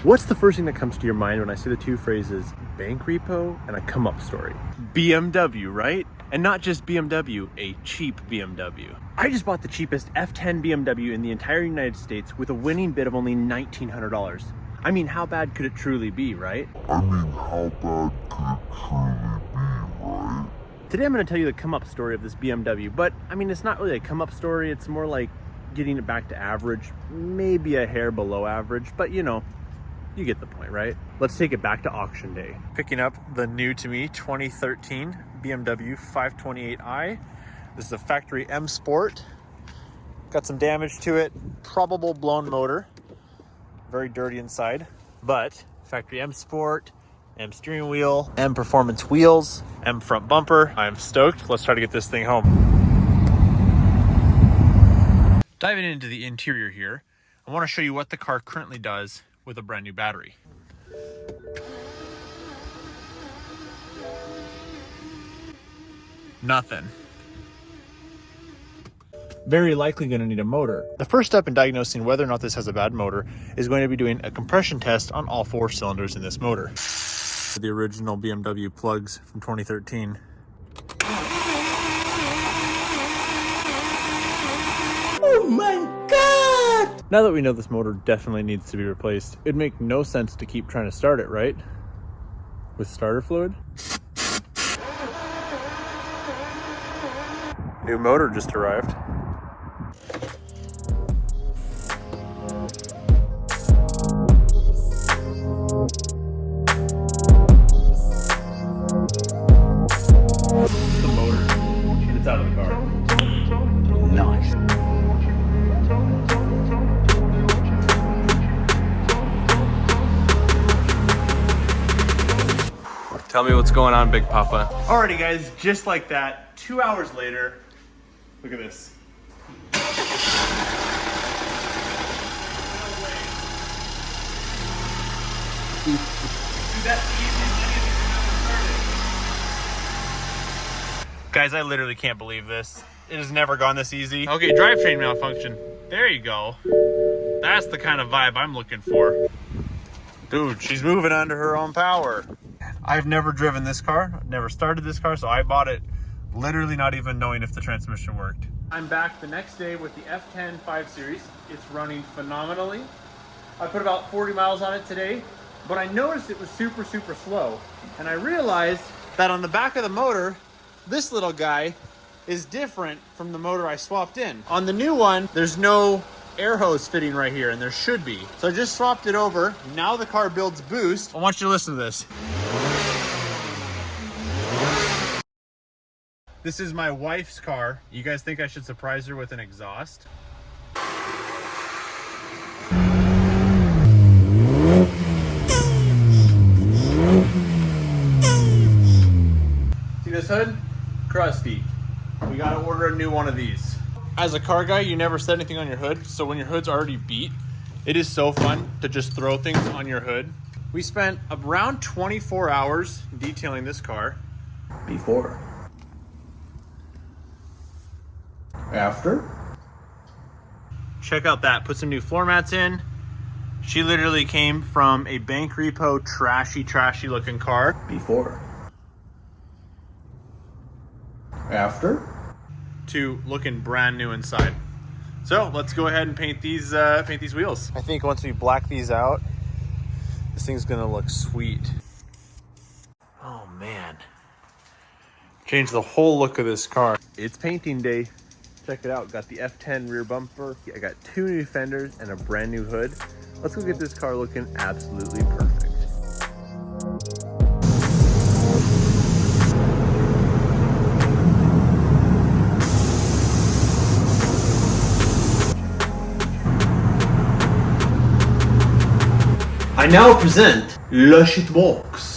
What's the first thing that comes to your mind when I say the two phrases bank repo and a come up story? BMW, right? And not just BMW, a cheap BMW. I just bought the cheapest F10 BMW in the entire United States with a winning bid of only $1,900. I mean, how bad could it truly be, right? Today I'm going to tell you the come up story of this BMW, but I mean, it's not really a come up story. It's more like getting it back to average, maybe a hair below average, but you know, you get the point, right? Let's take it back to auction day. Picking up the new to me 2013 BMW 528i. This is a factory M Sport. Got some damage to it, probable blown motor. Very dirty inside, but factory M Sport, M steering wheel, M performance wheels, M front bumper. I'm stoked. Let's try to get this thing home. Diving into the interior here, I want to show you what the car currently does with a brand new battery. Nothing. Very likely going to need a motor. The first step in diagnosing whether or not this has a bad motor is going to be doing a compression test on all 4 cylinders in this motor. The original BMW plugs from 2013. Oh my God! Now that we know this motor definitely needs to be replaced, it'd make no sense to keep trying to start it, right? With starter fluid? New motor just arrived. The motor. It's out of the car. Nice. Tell me what's going on, Big Papa. Alrighty guys, just like that, 2 hours later, look at this. Dude, that's the easiest anything I've ever started. Guys, I literally can't believe this. It has never gone this easy. Okay, drivetrain malfunction. There you go. That's the kind of vibe I'm looking for. Dude, she's moving under her own power. I've never driven this car, I've never started this car, so I bought it literally not even knowing if the transmission worked. I'm back the next day with the F10 5 Series. It's running phenomenally. I put about 40 miles on it today, but I noticed it was super slow. And I realized that on the back of the motor, this little guy is different from the motor I swapped in. On the new one, there's no air hose fitting right here, and there should be. So I just swapped it over. Now the car builds boost. I want you to listen to this. This is my wife's car. You guys think I should surprise her with an exhaust? See this hood? Crusty. We gotta order a new one of these. As a car guy, you never set anything on your hood, so when your hood's already beat, it is so fun to just throw things on your hood. We spent around 24 hours detailing this car. Before. After. Check out that. Put some new floor mats in. She literally came from a bank repo, trashy looking car. Before. After. To looking brand new inside. So let's go ahead and paint these wheels. I think once we black these out, this thing's gonna look sweet. Oh man. Change the whole look of this car. It's painting day. Check it out. Got the F10 rear bumper. I got 2 new fenders and a brand new hood. Let's go get this car looking absolutely perfect. I now present Le Shit Box.